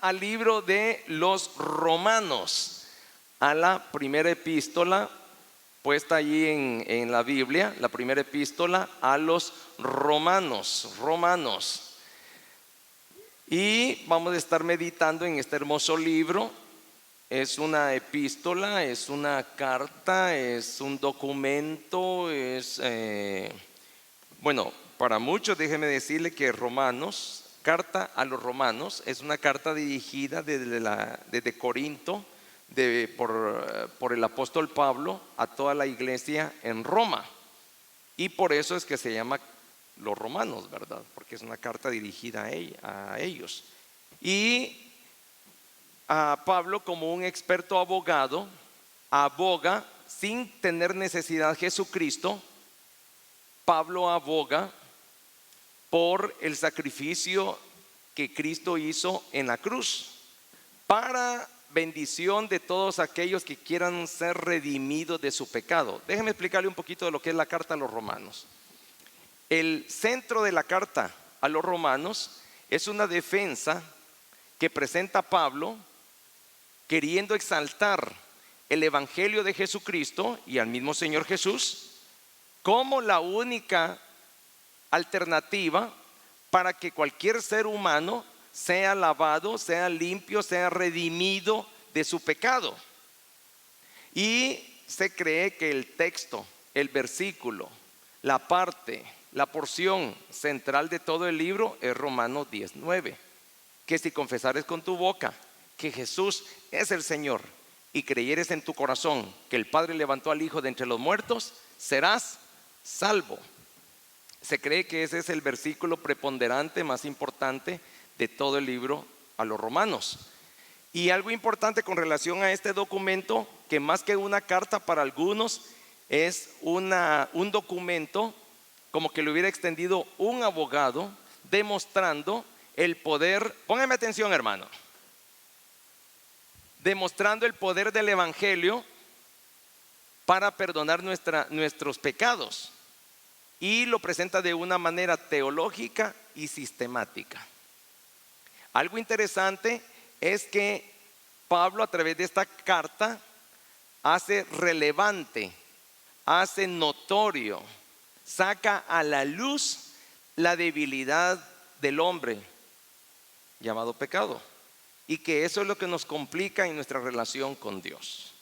al libro de los Romanos, a la primera epístola puesta allí en la Biblia, la primera epístola a los Romanos. Y vamos a estar meditando en este hermoso libro. Es una epístola, es una carta, es un documento, bueno, para muchos déjeme decirle que Romanos, carta a los Romanos, es una carta dirigida desde Corinto, por el apóstol Pablo a toda la iglesia en Roma. Y por eso es que se llama los Romanos, ¿verdad? Porque es una carta dirigida a ellos. Y a Pablo, como un experto abogado, aboga sin tener necesidad de Jesucristo. Pablo aboga por el sacrificio que Cristo hizo en la cruz para bendición de todos aquellos que quieran ser redimidos de su pecado. Déjeme explicarle un poquito de lo que es la carta a los Romanos. El centro de la carta a los Romanos es una defensa que presenta Pablo queriendo exaltar el evangelio de Jesucristo y al mismo Señor Jesús como la única alternativa para que cualquier ser humano sea lavado, sea limpio, sea redimido de su pecado. Y se cree que el texto, el versículo, la parte, la porción central de todo el libro es Romanos 10:9, que si confesares con tu boca que Jesús es el Señor y creyeres en tu corazón que el Padre levantó al Hijo de entre los muertos, serás salvo. Se cree que ese es el versículo preponderante más importante de todo el libro a los Romanos. Y algo importante con relación a este documento, que más que una carta para algunos es un documento como que le hubiera extendido un abogado, demostrando el poder, póngame atención hermano, demostrando el poder del evangelio para perdonar nuestros pecados. Y lo presenta de una manera teológica y sistemática. Algo interesante es que Pablo, a través de esta carta, hace relevante, hace notorio, saca a la luz la debilidad del hombre llamado pecado, y que eso es lo que nos complica en nuestra relación con Dios.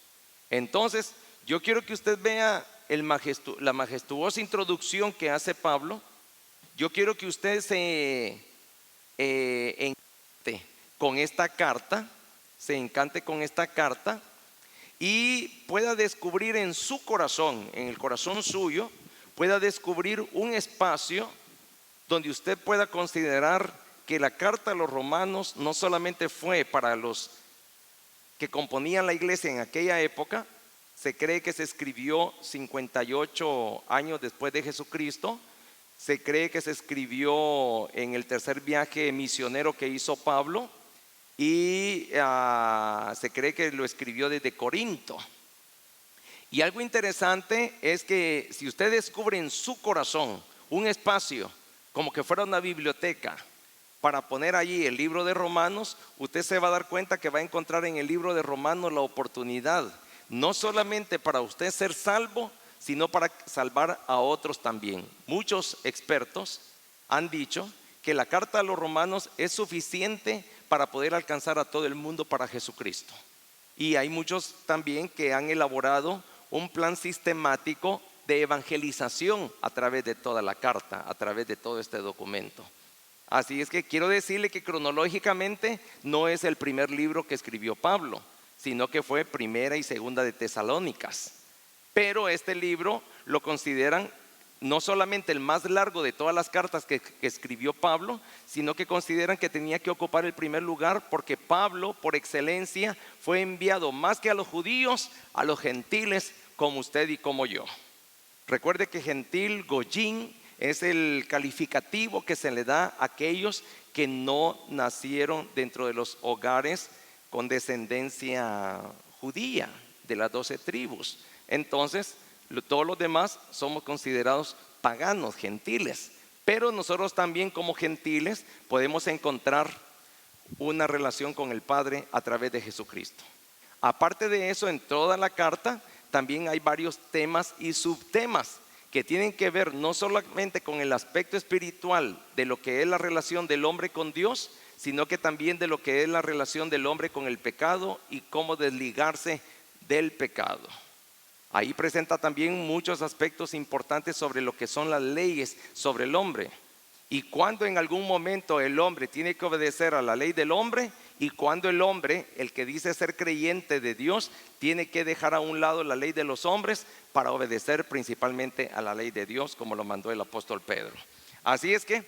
Entonces, yo quiero que usted vea la majestuosa introducción que hace Pablo. Yo quiero que usted se encante con esta carta, y pueda descubrir en su corazón, en el corazón suyo, pueda descubrir un espacio donde usted pueda considerar que la carta a los Romanos no solamente fue para los que componían la iglesia en aquella época. Se cree que se escribió 58 años después de Jesucristo. Se cree que se escribió en el tercer viaje misionero que hizo Pablo, y se cree que lo escribió desde Corinto. Y algo interesante es que si usted descubre en su corazón un espacio como que fuera una biblioteca para poner allí el libro de Romanos, usted se va a dar cuenta que va a encontrar en el libro de Romanos la oportunidad no solamente para usted ser salvo, sino para salvar a otros también. Muchos expertos han dicho que la carta a los Romanos es suficiente para poder alcanzar a todo el mundo para Jesucristo. Y hay muchos también que han elaborado un plan sistemático de evangelización a través de toda la carta, a través de todo este documento. Así es que quiero decirle que cronológicamente no es el primer libro que escribió Pablo, sino que fue Primera y Segunda de Tesalónicas. Pero este libro lo consideran no solamente el más largo de todas las cartas que escribió Pablo, sino que consideran que tenía que ocupar el primer lugar porque Pablo, por excelencia, fue enviado más que a los judíos, a los gentiles como usted y como yo. Recuerde que gentil, goyín, es el calificativo que se le da a aquellos que no nacieron dentro de los hogares con descendencia judía de las 12 tribus. Entonces, todos los demás somos considerados paganos, gentiles. Pero nosotros también como gentiles podemos encontrar una relación con el Padre a través de Jesucristo. Aparte de eso, en toda la carta también hay varios temas y subtemas que tienen que ver no solamente con el aspecto espiritual de lo que es la relación del hombre con Dios, sino que también de lo que es la relación del hombre con el pecado y cómo desligarse del pecado. Ahí presenta también muchos aspectos importantes sobre lo que son las leyes sobre el hombre y cuándo en algún momento el hombre tiene que obedecer a la ley del hombre y cuándo el hombre, el que dice ser creyente de Dios, tiene que dejar a un lado la ley de los hombres para obedecer principalmente a la ley de Dios, como lo mandó el apóstol Pedro. Así es que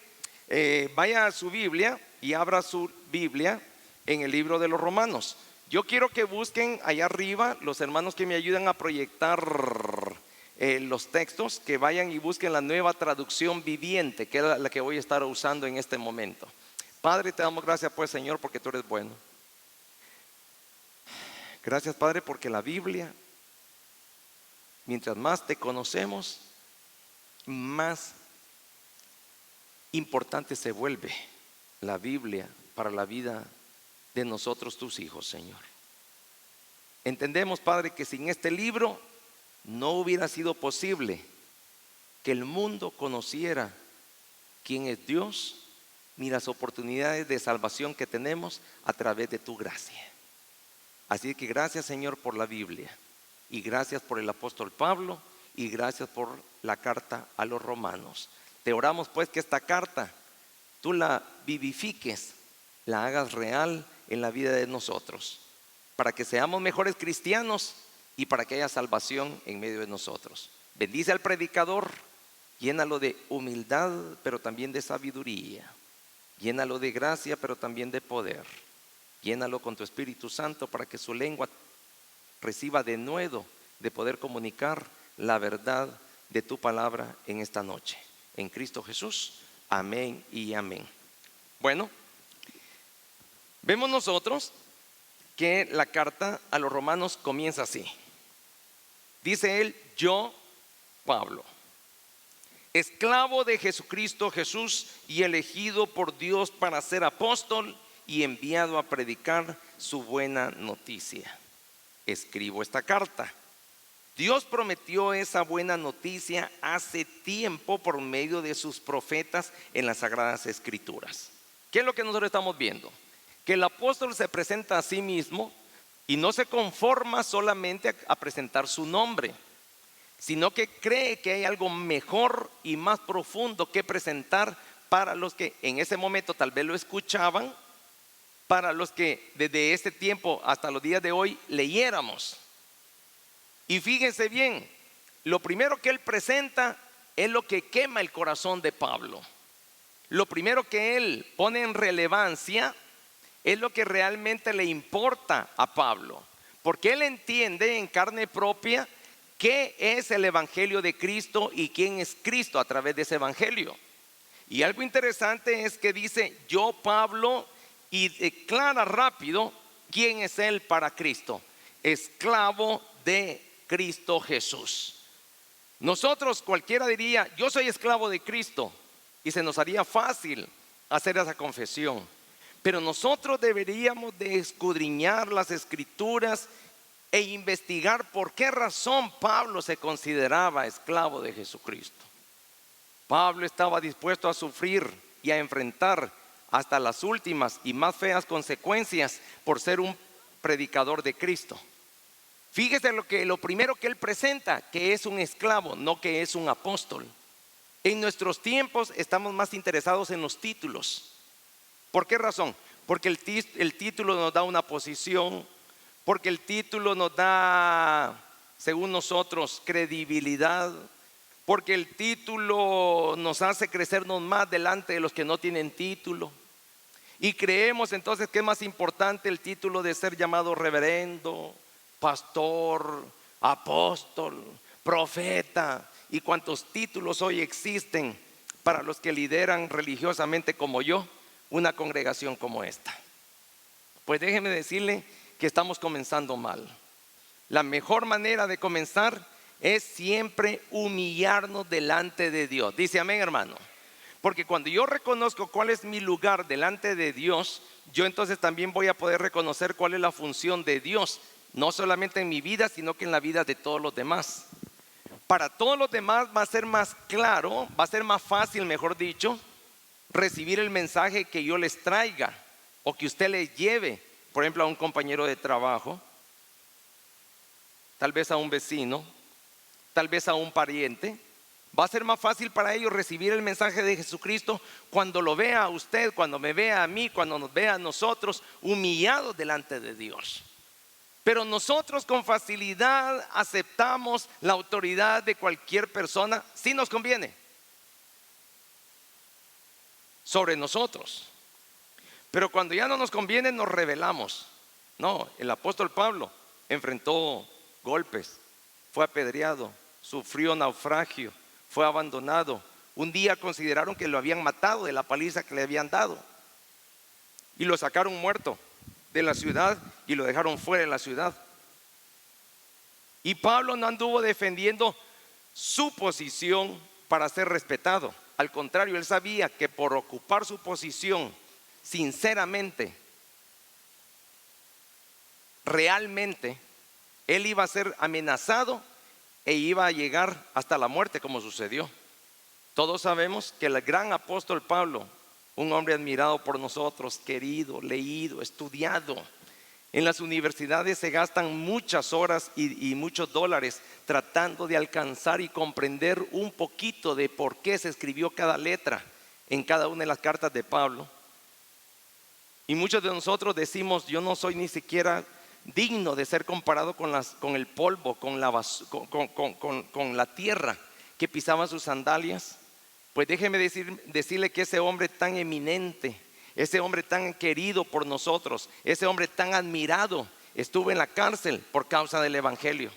vaya a su Biblia y abra su Biblia en el libro de los Romanos. Yo quiero que busquen allá arriba, los hermanos que me ayudan a proyectar los textos, que vayan y busquen la Nueva Traducción Viviente, que es la que voy a estar usando en este momento. Padre, te damos gracias pues, Señor, porque tú eres bueno. Gracias, Padre, porque la Biblia, mientras más te conocemos, más importante se vuelve la Biblia para la vida de nosotros, tus hijos, Señor. Entendemos, Padre, que sin este libro no hubiera sido posible que el mundo conociera quién es Dios ni las oportunidades de salvación que tenemos a través de tu gracia. Así que gracias, Señor, por la Biblia, y gracias por el apóstol Pablo, y gracias por la carta a los romanos. Te oramos pues que esta carta tú la vivifiques, la hagas real en la vida de nosotros, para que seamos mejores cristianos y para que haya salvación en medio de nosotros. Bendice al predicador, llénalo de humildad, pero también de sabiduría. Llénalo de gracia, pero también de poder. Llénalo con tu Espíritu Santo para que su lengua reciba denuedo de poder comunicar la verdad de tu palabra en esta noche. En Cristo Jesús, amén y amén. Bueno, vemos nosotros que la carta a los romanos comienza así. Dice él: yo, Pablo, esclavo de Jesucristo Jesús y elegido por Dios para ser apóstol y enviado a predicar su buena noticia. Escribo esta carta. Dios prometió esa buena noticia hace tiempo por medio de sus profetas en las Sagradas Escrituras. ¿Qué es lo que nosotros estamos viendo? Que el apóstol se presenta a sí mismo y no se conforma solamente a presentar su nombre, sino que cree que hay algo mejor y más profundo que presentar para los que en ese momento tal vez lo escuchaban, para los que desde este tiempo hasta los días de hoy leyéramos. Y fíjense bien, lo primero que él presenta es lo que quema el corazón de Pablo. Lo primero que él pone en relevancia es lo que realmente le importa a Pablo, porque él entiende en carne propia qué es el evangelio de Cristo y quién es Cristo a través de ese evangelio. Y algo interesante es que dice: yo, Pablo, y declara rápido quién es él para Cristo: esclavo de Cristo Jesús. Nosotros, cualquiera diría: yo soy esclavo de Cristo, y se nos haría fácil hacer esa confesión. Pero nosotros deberíamos de escudriñar las Escrituras e investigar por qué razón Pablo se consideraba esclavo de Jesucristo. Pablo estaba dispuesto a sufrir y a enfrentar hasta las últimas y más feas consecuencias por ser un predicador de Cristo. Fíjese lo primero que él presenta, que es un esclavo, no que es un apóstol. En nuestros tiempos estamos más interesados en los títulos. ¿Por qué razón? Porque el título nos da una posición, porque el título nos da, según nosotros, credibilidad, porque el título nos hace crecernos más delante de los que no tienen título. Y creemos entonces que es más importante el título de ser llamado reverendo, pastor, apóstol, profeta y cuantos títulos hoy existen para los que lideran religiosamente como yo una congregación como esta. Pues déjeme decirle que estamos comenzando mal. La mejor manera de comenzar es siempre humillarnos delante de Dios. Dice amén, hermano. Porque cuando yo reconozco cuál es mi lugar delante de Dios, yo entonces también voy a poder reconocer cuál es la función de Dios, no solamente en mi vida, sino que en la vida de todos los demás. Para todos los demás va a ser más claro, va a ser más fácil, mejor dicho, recibir el mensaje que yo les traiga o que usted les lleve, por ejemplo, a un compañero de trabajo, tal vez a un vecino, tal vez a un pariente. Va a ser más fácil para ellos recibir el mensaje de Jesucristo cuando lo vea a usted, cuando me vea a mí, cuando nos vea a nosotros humillados delante de Dios. Pero nosotros con facilidad aceptamos la autoridad de cualquier persona si nos conviene sobre nosotros. Pero cuando ya no nos conviene nos rebelamos. No, el apóstol Pablo enfrentó golpes, fue apedreado, sufrió naufragio, fue abandonado. Un día consideraron que lo habían matado de la paliza que le habían dado y lo sacaron muerto de la ciudad y lo dejaron fuera de la ciudad. Y Pablo no anduvo defendiendo su posición para ser respetado. Al contrario, él sabía que por ocupar su posición sinceramente, realmente, él iba a ser amenazado e iba a llegar hasta la muerte, como sucedió. Todos sabemos que el gran apóstol Pablo, un hombre admirado por nosotros, querido, leído, estudiado, en las universidades se gastan muchas horas y muchos dólares tratando de alcanzar y comprender un poquito de por qué se escribió cada letra en cada una de las cartas de Pablo. Y muchos de nosotros decimos: yo no soy ni siquiera digno de ser comparado con el polvo, con la tierra que pisaban sus sandalias. Pues déjeme decirle que ese hombre tan eminente, ese hombre tan querido por nosotros, ese hombre tan admirado, estuvo en la cárcel por causa del evangelio.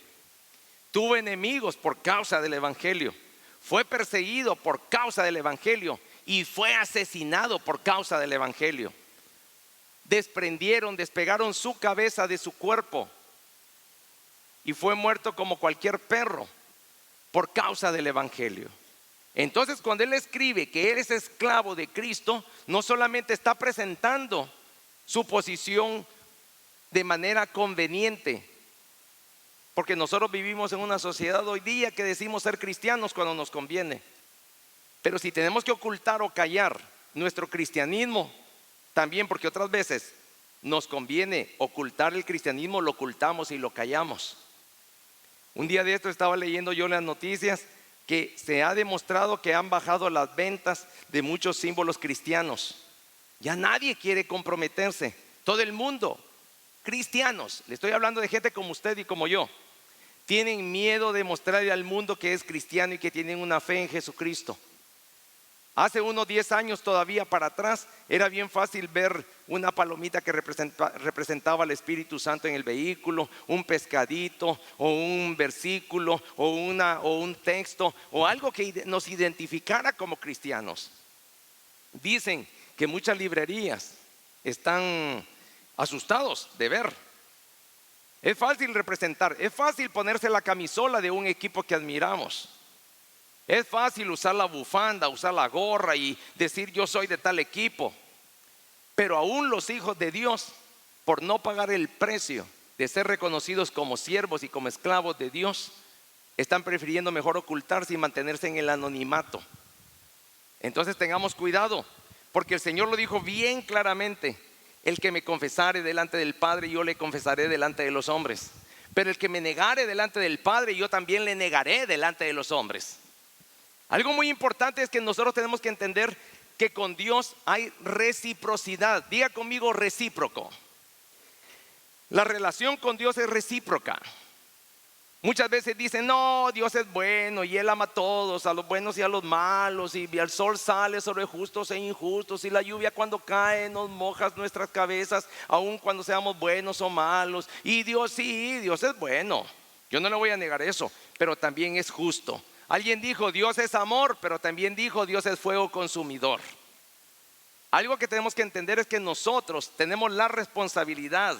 Tuvo enemigos por causa del evangelio. Fue perseguido por causa del evangelio y fue asesinado por causa del evangelio. Despegaron su cabeza de su cuerpo y fue muerto como cualquier perro por causa del evangelio. Entonces, cuando él escribe que él es esclavo de Cristo, no solamente está presentando su posición de manera conveniente, porque nosotros vivimos en una sociedad hoy día que decimos ser cristianos cuando nos conviene. Pero si tenemos que ocultar o callar nuestro cristianismo, también, porque otras veces nos conviene ocultar el cristianismo, lo ocultamos y lo callamos. Un día de esto estaba leyendo yo las noticias que se ha demostrado que han bajado las ventas de muchos símbolos cristianos. Ya nadie quiere comprometerse. Todo el mundo, cristianos, le estoy hablando de gente como usted y como yo, tienen miedo de mostrarle al mundo que es cristiano y que tienen una fe en Jesucristo. Hace unos 10 años todavía para atrás era bien fácil ver una palomita que representaba al Espíritu Santo en el vehículo, un pescadito o un versículo o un texto o algo que nos identificara como cristianos. Dicen que muchas librerías están asustados de ver. Es fácil representar, es fácil ponerse la camisola de un equipo que admiramos. Es fácil usar la bufanda, usar la gorra y decir yo soy de tal equipo. Pero aún los hijos de Dios, por no pagar el precio de ser reconocidos como siervos y como esclavos de Dios, están prefiriendo mejor ocultarse y mantenerse en el anonimato. Entonces tengamos cuidado, porque el Señor lo dijo bien claramente: el que me confesare delante del Padre, yo le confesaré delante de los hombres. Pero el que me negare delante del Padre, yo también le negaré delante de los hombres. Algo muy importante es que nosotros tenemos que entender que con Dios hay reciprocidad. Diga conmigo: recíproco. La relación con Dios es recíproca. Muchas veces dicen: no, Dios es bueno y Él ama a todos, a los buenos y a los malos, y el sol sale sobre justos e injustos, y la lluvia cuando cae nos moja nuestras cabezas, aun cuando seamos buenos o malos. Y Dios, sí, Dios es bueno, yo no le voy a negar eso, pero también es justo. Alguien dijo: Dios es amor, pero también dijo: Dios es fuego consumidor. Algo que tenemos que entender es que nosotros tenemos la responsabilidad.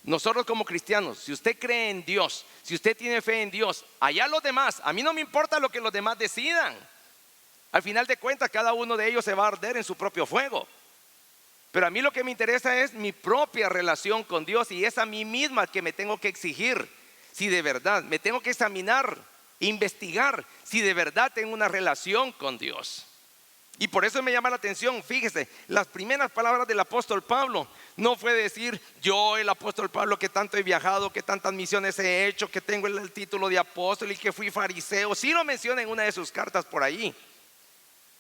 Nosotros como cristianos, si usted cree en Dios, si usted tiene fe en Dios, allá los demás, a mí no me importa lo que los demás decidan. Al final de cuentas, cada uno de ellos se va a arder en su propio fuego. Pero a mí lo que me interesa es mi propia relación con Dios, y es a mí misma que me tengo que exigir si de verdad me tengo que examinar, investigar si de verdad tengo una relación con Dios. Y por eso me llama la atención, fíjese, las primeras palabras del apóstol Pablo no fue decir: yo, el apóstol Pablo, que tanto he viajado, que tantas misiones he hecho, que tengo el título de apóstol y que fui fariseo. Sí lo menciona en una de sus cartas por ahí,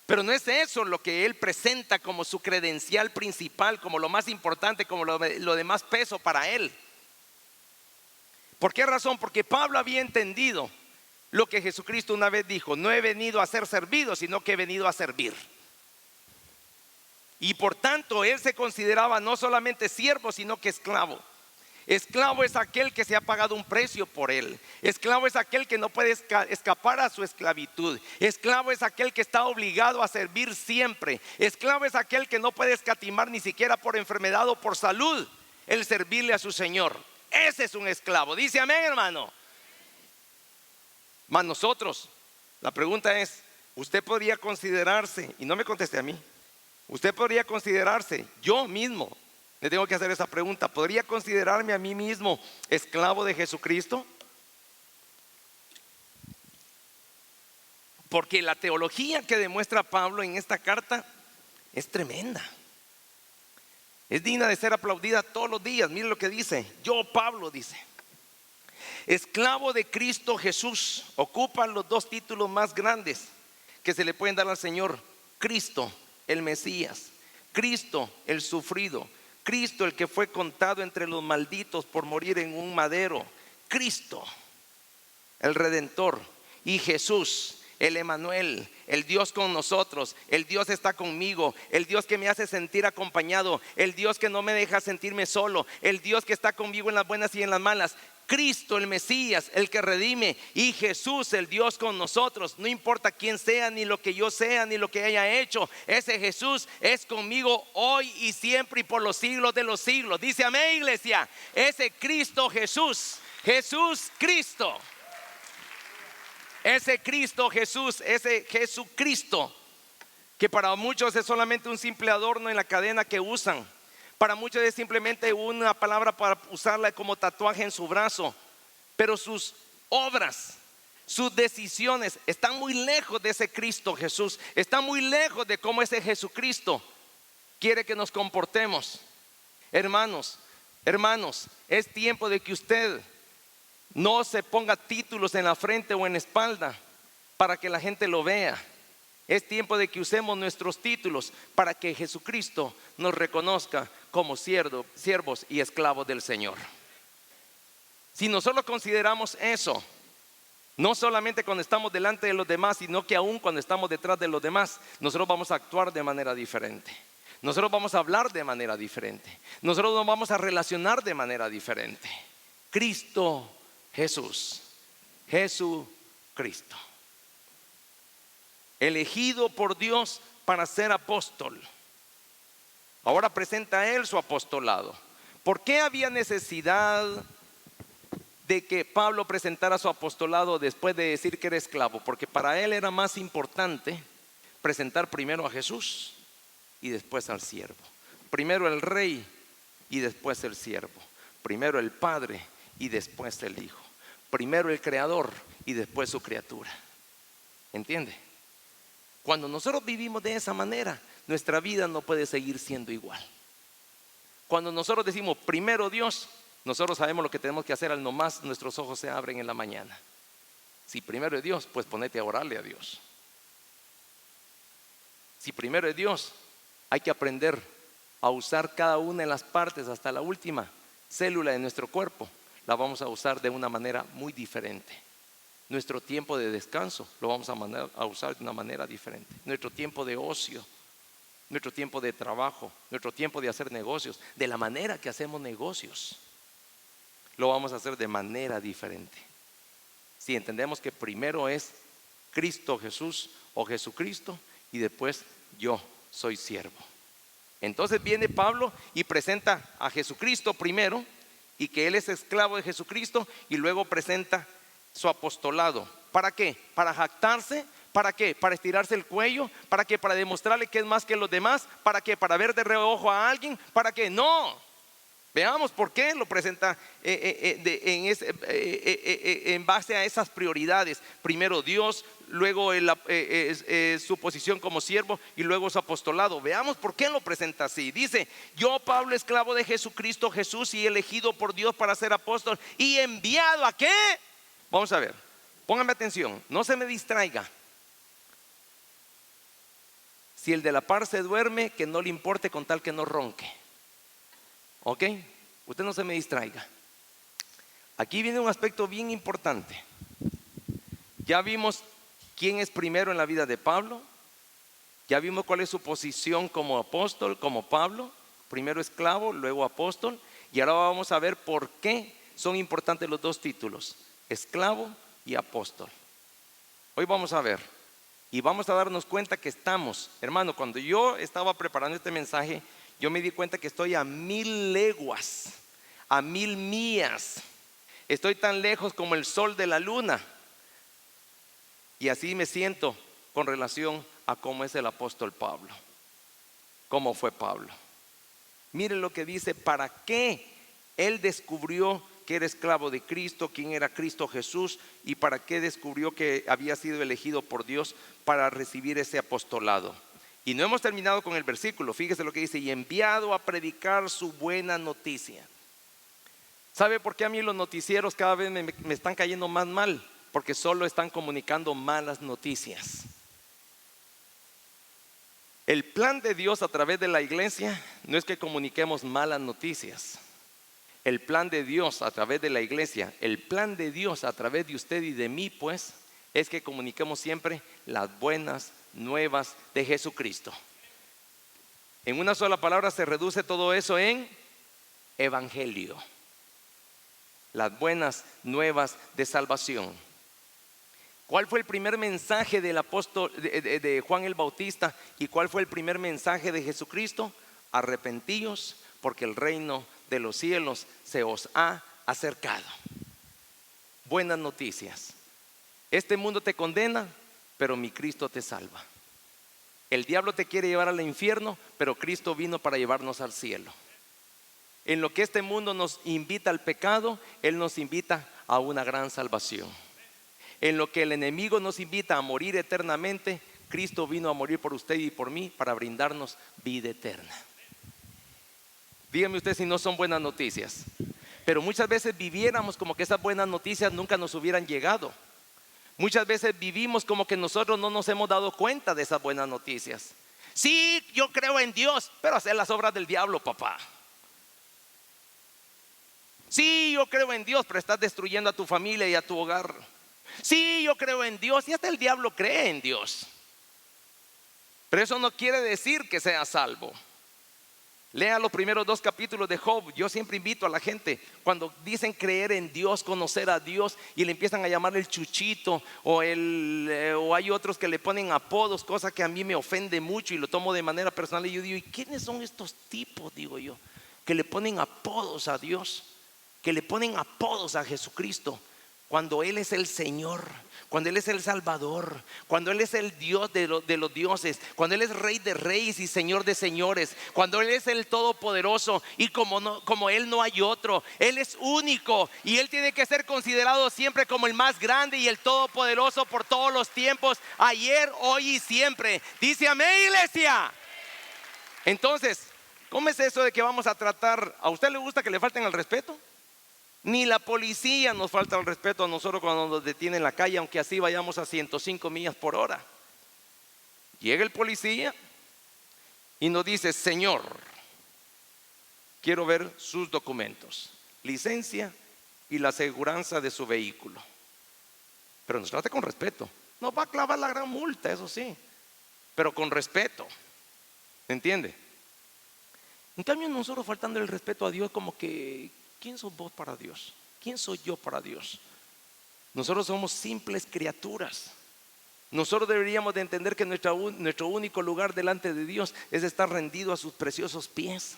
pero no es eso lo que él presenta como su credencial principal, como lo más importante, como lo de más peso para él. ¿Por qué razón? Porque Pablo había entendido lo que Jesucristo una vez dijo: no he venido a ser servido, sino que he venido a servir. Y por tanto él se consideraba no solamente siervo, sino que esclavo. Esclavo es aquel que se ha pagado un precio por él. Esclavo es aquel que no puede escapar a su esclavitud. Esclavo es aquel que está obligado a servir siempre. Esclavo es aquel que no puede escatimar ni siquiera por enfermedad o por salud el servirle a su Señor. Ese es un esclavo. Dice amén, hermano. Mas nosotros, la pregunta es: usted podría considerarse, y no me conteste a mí, usted podría considerarse, yo mismo le tengo que hacer esa pregunta, ¿podría considerarme a mí mismo esclavo de Jesucristo? Porque la teología que demuestra Pablo en esta carta es tremenda. Es digna de ser aplaudida todos los días. Mire lo que dice. Yo, Pablo, dice: esclavo de Cristo Jesús. Ocupa los dos títulos más grandes que se le pueden dar al Señor: Cristo, el Mesías; Cristo, el sufrido; Cristo, el que fue contado entre los malditos por morir en un madero; Cristo, el Redentor; y Jesús, el Emanuel, el Dios con nosotros. El Dios está conmigo, el Dios que me hace sentir acompañado, el Dios que no me deja sentirme solo, el Dios que está conmigo en las buenas y en las malas. Cristo, el Mesías, el que redime; y Jesús, el Dios con nosotros. No importa quién sea, ni lo que yo sea, ni lo que haya hecho, ese Jesús es conmigo hoy y siempre y por los siglos de los siglos. Dice amén, iglesia. Ese Cristo Jesús, Jesús Cristo, ese Cristo Jesús, ese Jesucristo, que para muchos es solamente un simple adorno en la cadena que usan. Para muchos es simplemente una palabra para usarla como tatuaje en su brazo. Pero sus obras, sus decisiones están muy lejos de ese Cristo Jesús. Están muy lejos de cómo ese Jesucristo quiere que nos comportemos. Hermanos, es tiempo de que usted no se ponga títulos en la frente o en la espalda para que la gente lo vea. Es tiempo de que usemos nuestros títulos para que Jesucristo nos reconozca como siervos y esclavos del Señor. Si nosotros consideramos eso, no solamente cuando estamos delante de los demás, sino que aún cuando estamos detrás de los demás, nosotros vamos a actuar de manera diferente. Nosotros vamos a hablar de manera diferente. Nosotros nos vamos a relacionar de manera diferente. Cristo Jesús, Jesucristo, elegido por Dios para ser apóstol. Ahora presenta a él su apostolado. ¿Por qué había necesidad de que Pablo presentara su apostolado después de decir que era esclavo? Porque para él era más importante presentar primero a Jesús y después al siervo. Primero el rey y después el siervo. Primero el Padre y después el Hijo. Primero el Creador y después su criatura. ¿Entiende? Cuando nosotros vivimos de esa manera, nuestra vida no puede seguir siendo igual. Cuando nosotros decimos primero Dios, nosotros sabemos lo que tenemos que hacer al nomás nuestros ojos se abren en la mañana. Si primero es Dios, pues ponete a orarle a Dios. Si primero es Dios, hay que aprender a usar cada una de las partes, hasta la última célula de nuestro cuerpo. La vamos a usar de una manera muy diferente. Nuestro tiempo de descanso lo vamos a usar de una manera diferente. Nuestro tiempo de ocio, nuestro tiempo de trabajo, nuestro tiempo de hacer negocios, de la manera que hacemos negocios, lo vamos a hacer de manera diferente. Si entendemos que primero es Cristo Jesús o Jesucristo y después yo soy siervo. Entonces viene Pablo y presenta a Jesucristo primero, y que él es esclavo de Jesucristo, y luego presenta su apostolado. ¿Para qué? Para jactarse, ¿Para qué? ¿Para estirarse el cuello? ¿Para qué? ¿Para demostrarle que es más que los demás? ¿Para qué? ¿Para ver de reojo a alguien? ¿Para qué? No. Veamos por qué lo presenta en base a esas prioridades. Primero Dios, luego su posición como siervo y luego su apostolado. Veamos por qué lo presenta así. Dice: yo, Pablo, esclavo de Jesucristo Jesús y elegido por Dios para ser apóstol y enviado ¿a qué? Vamos a ver, pónganme atención, no se me distraiga. Si el de la par se duerme, que no le importe con tal que no ronque. ¿Ok? Usted no se me distraiga. Aquí viene un aspecto bien importante. Ya vimos quién es primero en la vida de Pablo. Ya vimos cuál es su posición como apóstol, como Pablo. Primero esclavo, luego apóstol. Y ahora vamos a ver por qué son importantes los dos títulos, esclavo y apóstol. Hoy vamos a ver y vamos a darnos cuenta que estamos, hermano, cuando yo estaba preparando este mensaje, yo me di cuenta que estoy a 1000 leguas, a 1000 millas. Estoy tan lejos como el sol de la luna. Y así me siento con relación a cómo es el apóstol Pablo, cómo fue Pablo. Miren lo que dice: para qué él descubrió que era esclavo de Cristo, quién era Cristo Jesús, y para qué descubrió que había sido elegido por Dios para recibir ese apostolado. Y no hemos terminado con el versículo. Fíjese lo que dice: y enviado a predicar su buena noticia. ¿Sabe por qué a mí los noticieros cada vez me están cayendo más mal? Porque solo están comunicando malas noticias. El plan de Dios a través de la iglesia no es que comuniquemos malas noticias. El plan de Dios a través de la iglesia, el plan de Dios a través de usted y de mí, pues, es que comuniquemos siempre las buenas nuevas de Jesucristo. En una sola palabra se reduce todo eso en evangelio. Las buenas nuevas de salvación. ¿Cuál fue el primer mensaje del apóstol de Juan el Bautista? ¿Y cuál fue el primer mensaje de Jesucristo? Arrepentíos, porque el reino de los cielos se os ha acercado. Buenas noticias. Este mundo te condena, pero mi Cristo te salva. El diablo te quiere llevar al infierno, pero Cristo vino para llevarnos al cielo. En lo que este mundo nos invita al pecado, Él nos invita a una gran salvación. En lo que el enemigo nos invita a morir eternamente, Cristo vino a morir por usted y por mí para brindarnos vida eterna. Dígame usted si no son buenas noticias. Pero muchas veces viviéramos como que esas buenas noticias nunca nos hubieran llegado. Muchas veces vivimos como que nosotros no nos hemos dado cuenta de esas buenas noticias. Sí, yo creo en Dios, pero hacer las obras del diablo, papá. Sí, yo creo en Dios, pero estás destruyendo a tu familia y a tu hogar. Sí, yo creo en Dios, y hasta el diablo cree en Dios. Pero eso no quiere decir que sea salvo. Lea los primeros 2 capítulos de Job. Yo siempre invito a la gente, cuando dicen creer en Dios, conocer a Dios, y le empiezan a llamar el chuchito o hay otros que le ponen apodos, cosa que a mí me ofende mucho y lo tomo de manera personal. Y yo digo: ¿y quiénes son estos tipos? Digo yo, que le ponen apodos a Dios, que le ponen apodos a Jesucristo, cuando Él es el Señor, cuando Él es el Salvador, cuando Él es el Dios de los dioses, cuando Él es Rey de reyes y Señor de señores, cuando Él es el Todopoderoso, y como Él no hay otro. Él es único y Él tiene que ser considerado siempre como el más grande y el Todopoderoso por todos los tiempos, ayer, hoy y siempre. Dice amén, iglesia. Entonces, ¿cómo es eso de que vamos a tratar? ¿A usted le gusta que le falten al respeto? Ni la policía nos falta el respeto a nosotros cuando nos detiene en la calle, aunque así vayamos a 105 millas por hora. Llega el policía y nos dice: señor, quiero ver sus documentos, licencia y la aseguranza de su vehículo. Pero nos trata con respeto. Nos va a clavar la gran multa, eso sí, pero con respeto. ¿Entiende? En cambio, nosotros faltando el respeto a Dios, como que ¿quién sos vos para Dios? ¿Quién soy yo para Dios? Nosotros somos simples criaturas. Nosotros deberíamos de entender que nuestro único lugar delante de Dios es estar rendido a sus preciosos pies.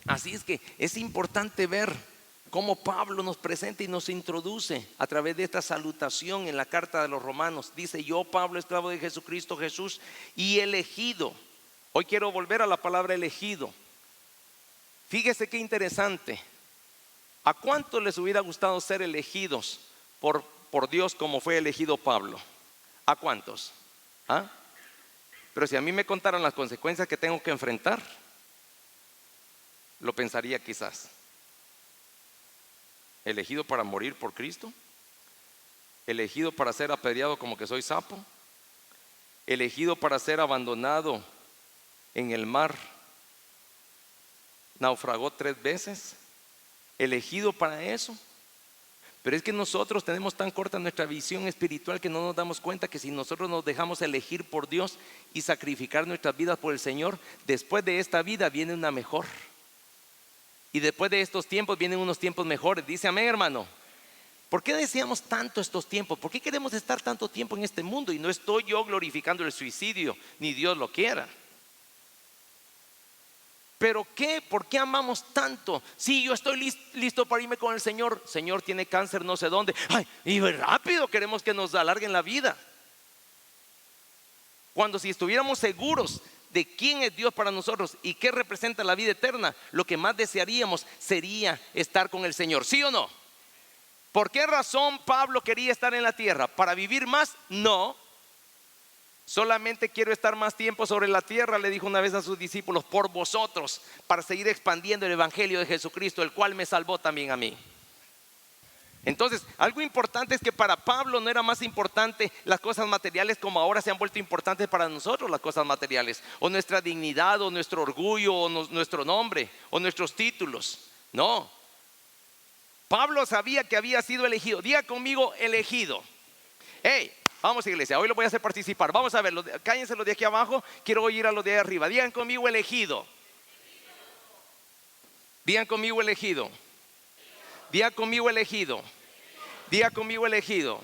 Así es que es importante ver cómo Pablo nos presenta y nos introduce a través de esta salutación en la carta de los Romanos. Dice: yo, Pablo, esclavo de Jesucristo Jesús y elegido. Hoy quiero volver a la palabra elegido. Fíjese qué interesante. ¿A cuántos les hubiera gustado ser elegidos por Dios como fue elegido Pablo? ¿A cuántos? ¿Ah? Pero si a mí me contaran las consecuencias que tengo que enfrentar, lo pensaría quizás. Elegido para morir por Cristo, elegido para ser apedreado como que soy sapo, elegido para ser abandonado en el mar, naufragó 3 veces, elegido para eso. Pero es que nosotros tenemos tan corta nuestra visión espiritual que no nos damos cuenta que si nosotros nos dejamos elegir por Dios y sacrificar nuestras vidas por el Señor, después de esta vida viene una mejor. Y después de estos tiempos vienen unos tiempos mejores. Dice amén, hermano. ¿Por qué deseamos tanto estos tiempos? ¿Por qué queremos estar tanto tiempo en este mundo? Y no estoy yo glorificando el suicidio, ni Dios lo quiera. ¿Pero qué? ¿Por qué amamos tanto? Sí, yo estoy listo para irme con el Señor. Señor, tiene cáncer no sé dónde. Ay, y rápido queremos que nos alarguen la vida. Cuando si estuviéramos seguros de quién es Dios para nosotros y qué representa la vida eterna, lo que más desearíamos sería estar con el Señor. ¿Sí o no? ¿Por qué razón Pablo quería estar en la tierra? ¿Para vivir más? No. Solamente quiero estar más tiempo sobre la tierra, le dijo una vez a sus discípulos, por vosotros, para seguir expandiendo el evangelio de Jesucristo, el cual me salvó también a mí. Entonces, algo importante es que para Pablo no era más importante las cosas materiales como ahora se han vuelto importantes para nosotros las cosas materiales, o nuestra dignidad, o nuestro orgullo, o nuestro nombre, o nuestros títulos. No. Pablo sabía que había sido elegido. Diga conmigo, elegido. Hey, vamos, iglesia, hoy lo voy a hacer participar. Vamos a ver, cállense los de aquí abajo, quiero oír a los de ahí arriba. Digan conmigo, elegido. Digan conmigo, elegido. Diga conmigo, elegido. Diga conmigo, elegido.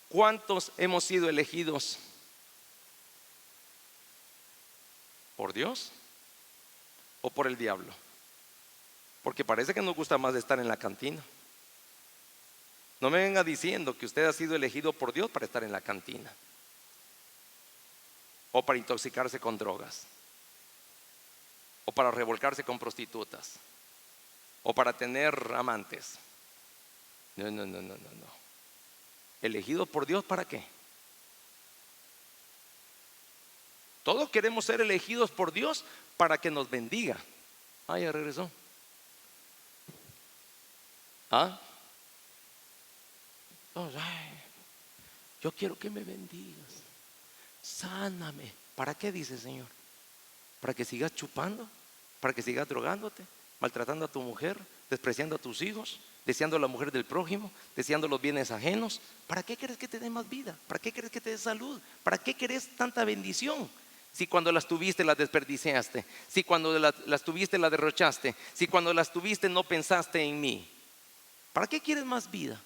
¿Cuántos hemos sido elegidos por Dios o por el diablo? Porque parece que nos gusta más estar en la cantina. No me venga diciendo que usted ha sido elegido por Dios para estar en la cantina o para intoxicarse con drogas o para revolcarse con prostitutas o para tener amantes. No. ¿Elegidos por Dios para qué? Todos queremos ser elegidos por Dios para que nos bendiga. Ya regresó. Yo quiero que me bendigas. Sáname. ¿Para qué dice el Señor? ¿Para que sigas chupando? ¿Para que sigas drogándote? ¿Maltratando a tu mujer? ¿Despreciando a tus hijos? ¿Deseando a la mujer del prójimo? ¿Deseando los bienes ajenos? ¿Para qué quieres que te dé más vida? ¿Para qué quieres que te dé salud? ¿Para qué querés tanta bendición? Si cuando las tuviste las desperdiciaste, si cuando las tuviste las derrochaste, si cuando las tuviste no pensaste en mí. ¿Para qué quieres más vida?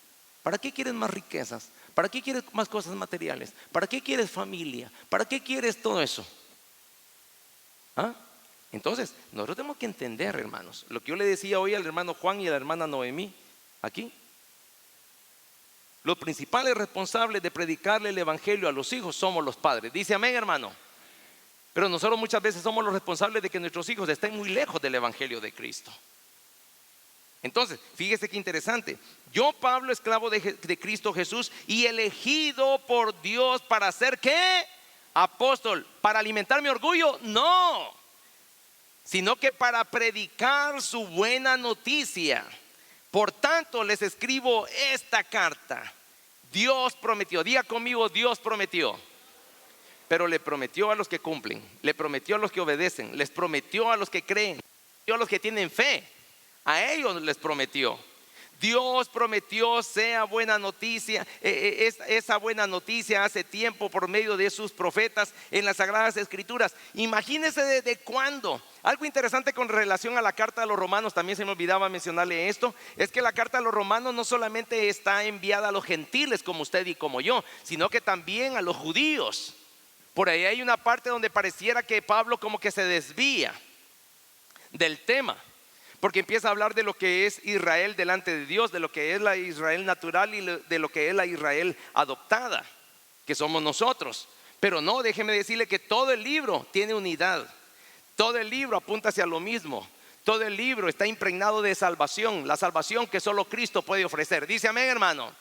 ¿Para qué quieres más riquezas? ¿Para qué quieres más cosas materiales? ¿Para qué quieres familia? ¿Para qué quieres todo eso? Entonces, nosotros tenemos que entender, hermanos, lo que yo le decía hoy al hermano Juan y a la hermana Noemí, aquí. Los principales responsables de predicarle el evangelio a los hijos somos los padres. Dice amén, hermano. Pero nosotros muchas veces somos los responsables de que nuestros hijos estén muy lejos del evangelio de Cristo. Entonces, fíjese qué interesante. Yo, Pablo, esclavo de Cristo Jesús y elegido por Dios para ser ¿qué? Apóstol. ¿Para alimentar mi orgullo? No. Sino que para predicar su buena noticia. Por tanto, les escribo esta carta. Dios prometió. Diga conmigo, Dios prometió. Pero le prometió a los que cumplen. Le prometió a los que obedecen. Les prometió a los que creen. A los que tienen fe. A ellos les prometió. Dios prometió sea buena noticia. Esa buena noticia hace tiempo por medio de sus profetas en las Sagradas Escrituras. Imagínense desde cuándo. Algo interesante con relación a la carta a los romanos, también se me olvidaba mencionarle esto, es que la carta a los romanos no solamente está enviada a los gentiles como usted y como yo, sino que también a los judíos. Por ahí hay una parte donde pareciera que Pablo como que se desvía del tema. porque empieza a hablar de lo que es Israel delante de Dios, de lo que es la Israel natural y de lo que es la Israel adoptada, que somos nosotros. Pero no, déjeme decirle que todo el libro tiene unidad, todo el libro apunta hacia lo mismo, todo el libro está impregnado de salvación, la salvación que solo Cristo puede ofrecer. Dice amén, hermano.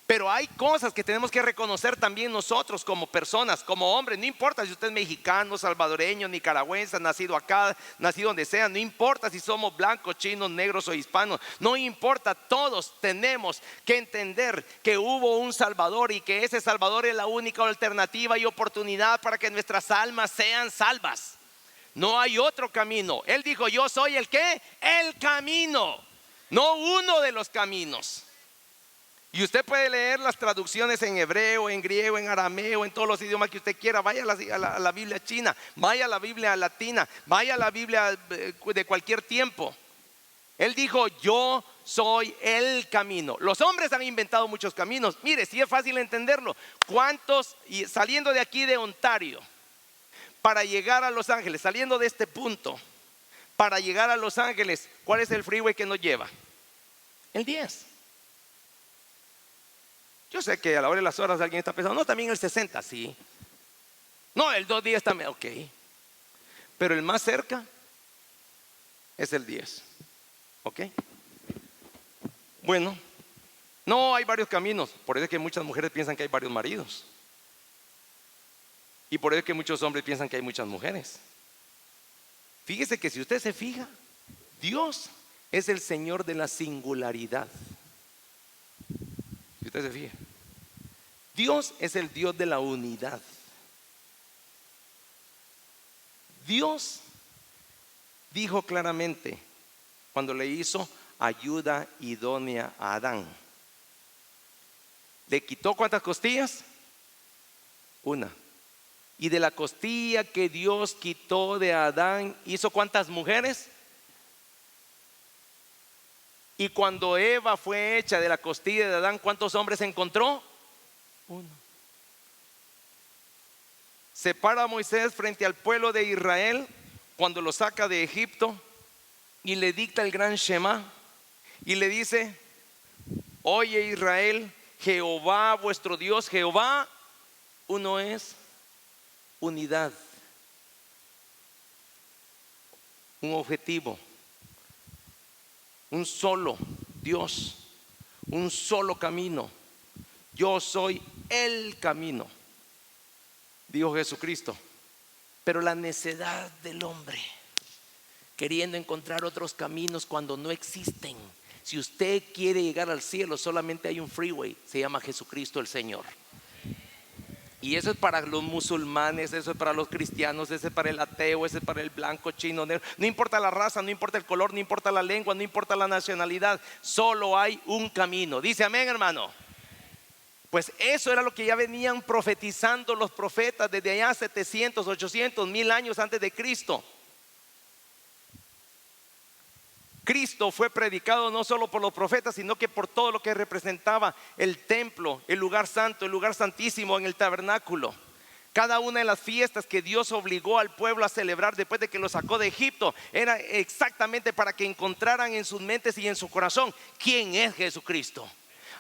Pero hay cosas que tenemos que reconocer también nosotros como personas, como hombres. No importa si usted es mexicano, salvadoreño, nicaragüense, nacido acá, nacido donde sea. No importa si somos blancos, chinos, negros o hispanos. No importa, todos tenemos que entender que hubo un Salvador y que ese Salvador es la única alternativa y oportunidad para que nuestras almas sean salvas. No hay otro camino. Él dijo: yo soy el ¿qué? El camino, no uno de los caminos. Y usted puede leer las traducciones en hebreo, en griego, en arameo, en todos los idiomas que usted quiera. Vaya a la Biblia china, vaya a la Biblia latina, vaya a la Biblia de cualquier tiempo. Él dijo: yo soy el camino. Los hombres han inventado muchos caminos. Mire, si es fácil entenderlo. ¿Cuántos, y saliendo de aquí de Ontario para llegar a Los Ángeles, saliendo de este punto para llegar a Los Ángeles, cuál es el freeway que nos lleva? El 10. Yo sé que a la hora de las horas alguien está pensando: no, también el 60, sí. No, el 210 también, ok. Pero el más cerca es el 10. Ok. Bueno, no, hay varios caminos. Por eso es que muchas mujeres piensan que hay varios maridos. Y por eso es que muchos hombres piensan que hay muchas mujeres. Fíjese que si usted se fija, Dios es el Señor de la singularidad. Si usted se fija, Dios es el Dios de la unidad. Dios dijo claramente cuando le hizo ayuda idónea a Adán. ¿Le quitó cuántas costillas? Una. Y de la costilla que Dios quitó de Adán, ¿hizo cuántas mujeres? Y cuando Eva fue hecha de la costilla de Adán, ¿cuántos hombres encontró? Uno. Separa a Moisés frente al pueblo de Israel cuando lo saca de Egipto y le dicta el gran Shema y le dice: oye Israel, Jehová vuestro Dios, Jehová uno es. Unidad, un objetivo, un solo Dios, un solo camino. Yo soy el camino, dijo Jesucristo. Pero la necedad del hombre, queriendo encontrar otros caminos cuando no existen. Si usted quiere llegar al cielo, solamente hay un freeway, se llama Jesucristo el Señor. Y eso es para los musulmanes, eso es para los cristianos, eso es para el ateo, eso es para el blanco, chino, negro. No importa la raza, no importa el color, no importa la lengua, no importa la nacionalidad. Solo hay un camino. Dice amén, hermano. Pues eso era lo que ya venían profetizando los profetas desde allá 700, 800, 1000 años antes de Cristo. Cristo fue predicado no solo por los profetas, sino que por todo lo que representaba el templo, el lugar santo, el lugar santísimo en el tabernáculo. Cada una de las fiestas que Dios obligó al pueblo a celebrar después de que lo sacó de Egipto era exactamente para que encontraran en sus mentes y en su corazón quién es Jesucristo.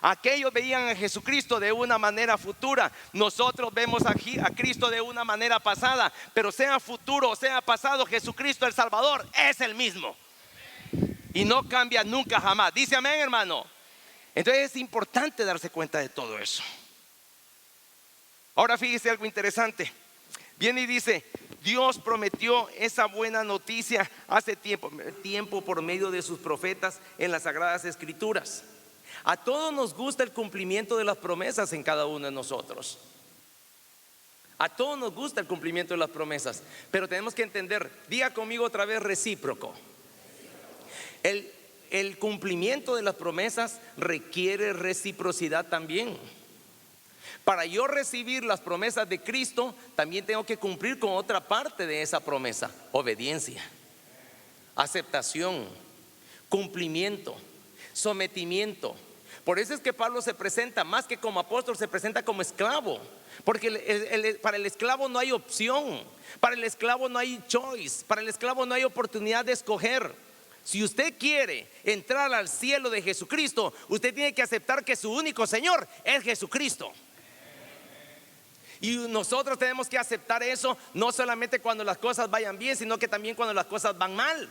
Aquellos veían a Jesucristo de una manera futura. Nosotros vemos a Cristo de una manera pasada. Pero sea futuro o sea pasado, Jesucristo el Salvador es el mismo. Y no cambia nunca jamás. Dice amén, hermano. Entonces es importante darse cuenta de todo eso. Ahora fíjese algo interesante. Viene y dice: Dios prometió esa buena noticia hace tiempo por medio de sus profetas en las Sagradas Escrituras. A todos nos gusta el cumplimiento de las promesas en cada uno de nosotros. A todos nos gusta el cumplimiento de las promesas. Pero tenemos que entender, diga conmigo otra vez: recíproco. El cumplimiento de las promesas requiere reciprocidad también. Para yo recibir las promesas de Cristo, también tengo que cumplir con otra parte de esa promesa: obediencia, aceptación, cumplimiento, sometimiento. Por eso es que Pablo se presenta, más que como apóstol, se presenta como esclavo. Porque para el esclavo no hay opción, para el esclavo no hay choice, para el esclavo no hay oportunidad de escoger. Si usted quiere entrar al cielo de Jesucristo, usted tiene que aceptar que su único Señor es Jesucristo. Y nosotros tenemos que aceptar eso, no solamente cuando las cosas vayan bien, sino que también cuando las cosas van mal.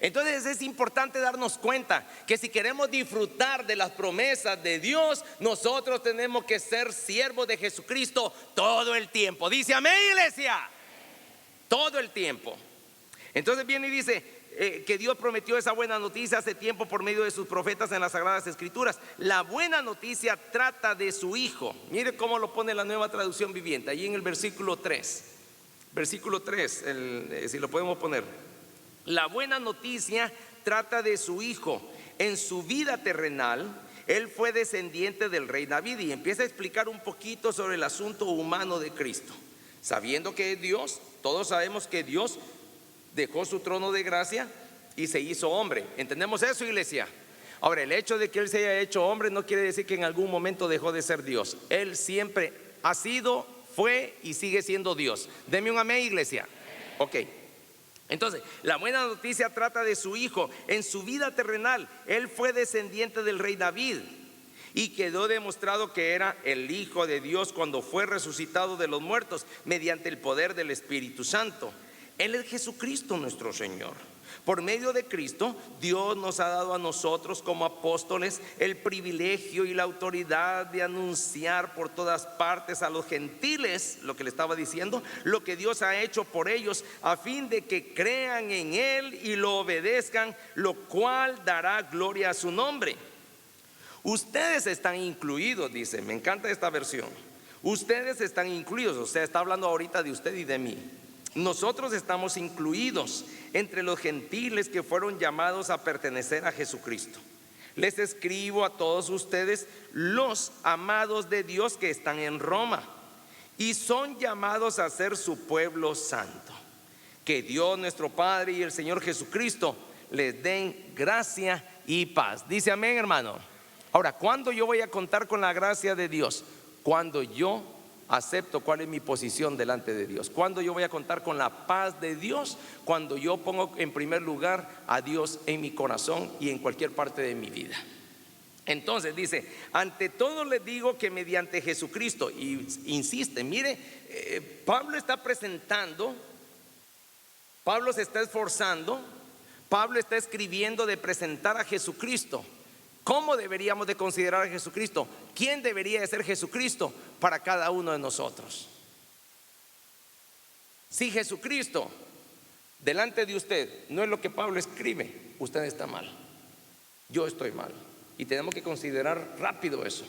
Entonces es importante darnos cuenta que si queremos disfrutar de las promesas de Dios, nosotros tenemos que ser siervos de Jesucristo todo el tiempo. Dice amén, iglesia. Todo el tiempo. Entonces viene y dice que Dios prometió esa buena noticia hace tiempo por medio de sus profetas en las Sagradas Escrituras. La buena noticia trata de su Hijo. Mire cómo lo pone la Nueva Traducción Viviente, allí en el versículo 3. Versículo 3, si lo podemos poner. La buena noticia trata de su Hijo. En su vida terrenal, Él fue descendiente del rey David, y empieza a explicar un poquito sobre el asunto humano de Cristo. Sabiendo que es Dios, todos sabemos que Dios dejó su trono de gracia y se hizo hombre. ¿Entendemos eso, iglesia? Ahora, el hecho de que Él se haya hecho hombre no quiere decir que en algún momento dejó de ser Dios. Él siempre ha sido, fue y sigue siendo Dios. Deme un amén, iglesia. Ok. Entonces, la buena noticia trata de su Hijo. En su vida terrenal, Él fue descendiente del rey David, y quedó demostrado que era el Hijo de Dios cuando fue resucitado de los muertos mediante el poder del Espíritu Santo. Él es Jesucristo nuestro Señor. Por medio de Cristo, Dios nos ha dado a nosotros como apóstoles el privilegio y la autoridad de anunciar por todas partes a los gentiles, lo que le estaba diciendo, lo que Dios ha hecho por ellos, a fin de que crean en Él y lo obedezcan, lo cual dará gloria a su nombre. Ustedes están incluidos, dice, me encanta esta versión. Ustedes están incluidos, o sea, está hablando ahorita de usted y de mí. Nosotros estamos incluidos entre los gentiles que fueron llamados a pertenecer a Jesucristo. Les escribo a todos ustedes, los amados de Dios que están en Roma y son llamados a ser su pueblo santo. Que Dios nuestro Padre y el Señor Jesucristo les den gracia y paz. Dice amén, hermano. Ahora, ¿cuándo yo voy a contar con la gracia de Dios? Cuando yo acepto cuál es mi posición delante de Dios. Cuando yo voy a contar con la paz de Dios, cuando yo pongo en primer lugar a Dios en mi corazón y en cualquier parte de mi vida. Entonces dice, ante todo les digo que mediante Jesucristo, y insiste, mire, Pablo está presentando, Pablo se está esforzando, Pablo está escribiendo de presentar a Jesucristo. ¿Cómo deberíamos de considerar a Jesucristo? ¿Quién debería de ser Jesucristo para cada uno de nosotros? Si Jesucristo delante de usted no es lo que Pablo escribe, usted está mal, yo estoy mal, y tenemos que considerar rápido eso,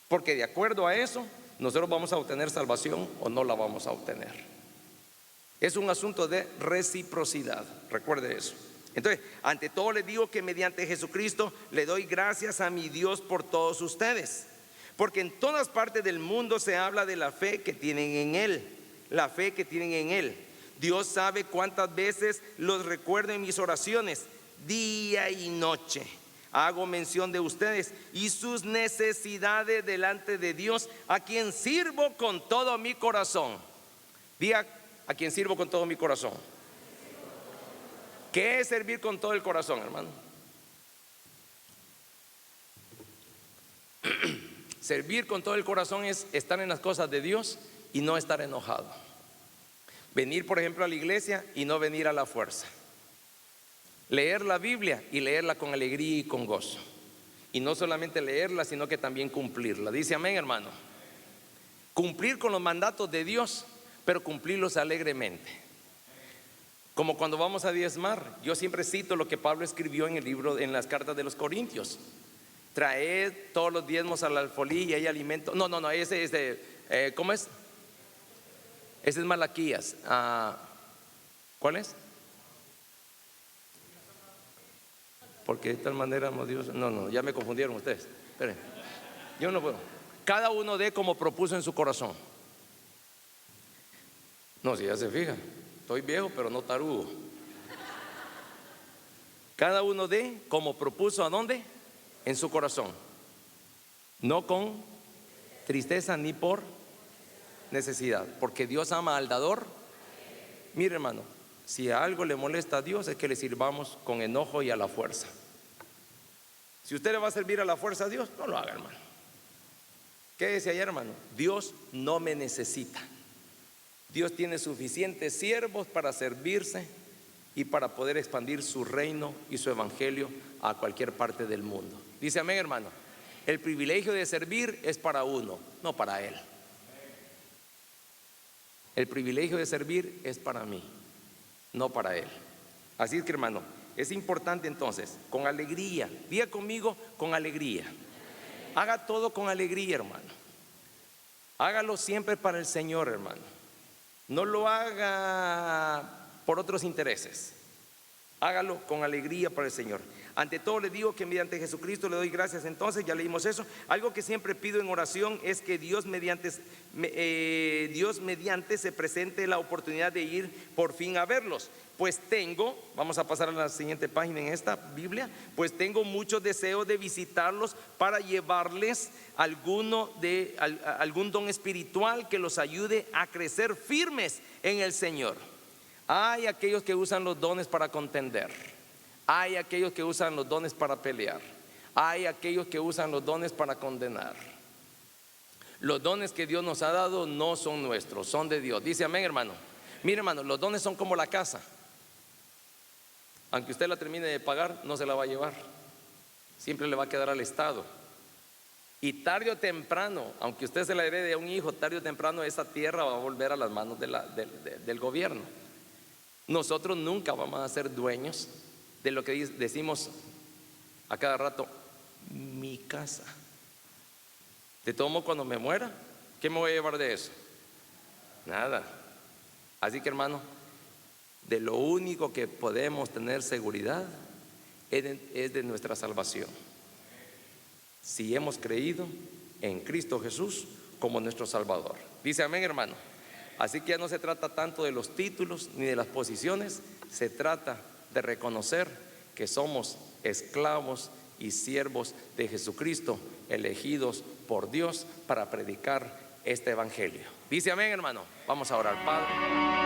porque de acuerdo a eso nosotros vamos a obtener salvación o no la vamos a obtener. Es un asunto de reciprocidad, recuerde eso. Entonces, ante todo les digo que mediante Jesucristo le doy gracias a mi Dios por todos ustedes, porque en todas partes del mundo se habla de la fe que tienen en Él, la fe que tienen en Él. Dios sabe cuántas veces los recuerdo en mis oraciones, día y noche. Hago mención de ustedes y sus necesidades delante de Dios, a quien sirvo con todo mi corazón. Diga, a quien sirvo con todo mi corazón. ¿Qué es servir con todo el corazón, hermano? Servir con todo el corazón es estar en las cosas de Dios y no estar enojado. Venir, por ejemplo, a la iglesia y no venir a la fuerza. Leer la Biblia y leerla con alegría y con gozo. Y no solamente leerla, sino que también cumplirla. Dice amén, hermano. Cumplir con los mandatos de Dios, pero cumplirlos alegremente. Como cuando vamos a diezmar, yo siempre cito lo que Pablo escribió en el libro, en las cartas de los Corintios. Traed todos los diezmos al alfolí y hay alimento. No, ese es de, ¿cómo es? Ese es Malaquías. ¿Cuál es? Porque de tal manera amó Dios. No, ya me confundieron ustedes. Esperen, yo no puedo. Cada uno dé como propuso en su corazón. No, si ya se fija. Estoy viejo, pero no tarugo. Cada uno dé como propuso, ¿a dónde? En su corazón. No con tristeza ni por necesidad, porque Dios ama al dador. Mire, hermano, Si algo le molesta a Dios es que le sirvamos con enojo y a la fuerza. Si usted le va a servir a la fuerza a Dios, no lo haga, hermano. ¿Qué decía ayer, hermano? Dios no me necesita. Dios tiene suficientes siervos para servirse y para poder expandir su reino y su evangelio a cualquier parte del mundo. Dice amén, hermano. El privilegio de servir es para uno, no para Él. El privilegio de servir es para mí, no para Él. Así es que, hermano, es importante entonces, con alegría. Diga conmigo, con alegría. Haga todo con alegría, hermano. Hágalo siempre para el Señor, hermano. No lo haga por otros intereses. Hágalo con alegría para el Señor. Ante todo le digo que mediante Jesucristo le doy gracias. Entonces, ya leímos eso. Algo que siempre pido en oración es que Dios mediante se presente la oportunidad de ir por fin a verlos. Pues tengo, vamos a pasar a la siguiente página en esta Biblia, pues tengo mucho deseo de visitarlos para llevarles algún don espiritual que los ayude a crecer firmes en el Señor. Hay aquellos que usan los dones para contender. Hay aquellos que usan los dones para pelear. Hay aquellos que usan los dones para condenar. Los dones que Dios nos ha dado no son nuestros, son de Dios. Dice amén, hermano. Mire, hermano, los dones son como la casa. Aunque usted la termine de pagar, no se la va a llevar. Siempre le va a quedar al Estado. Y tarde o temprano, aunque usted se la herede a un hijo, tarde o temprano esa tierra va a volver a las manos del gobierno. Nosotros nunca vamos a ser dueños de lo que decimos a cada rato, mi casa. De todo modo, cuando me muera, ¿qué me voy a llevar de eso? Nada. Así que, hermano, de lo único que podemos tener seguridad es de nuestra salvación. Si hemos creído en Cristo Jesús como nuestro Salvador. Dice amén, hermano. Así que ya no se trata tanto de los títulos ni de las posiciones, se trata de reconocer que somos esclavos y siervos de Jesucristo, elegidos por Dios para predicar este evangelio. Dice amén, hermano. Vamos a orar. Padre.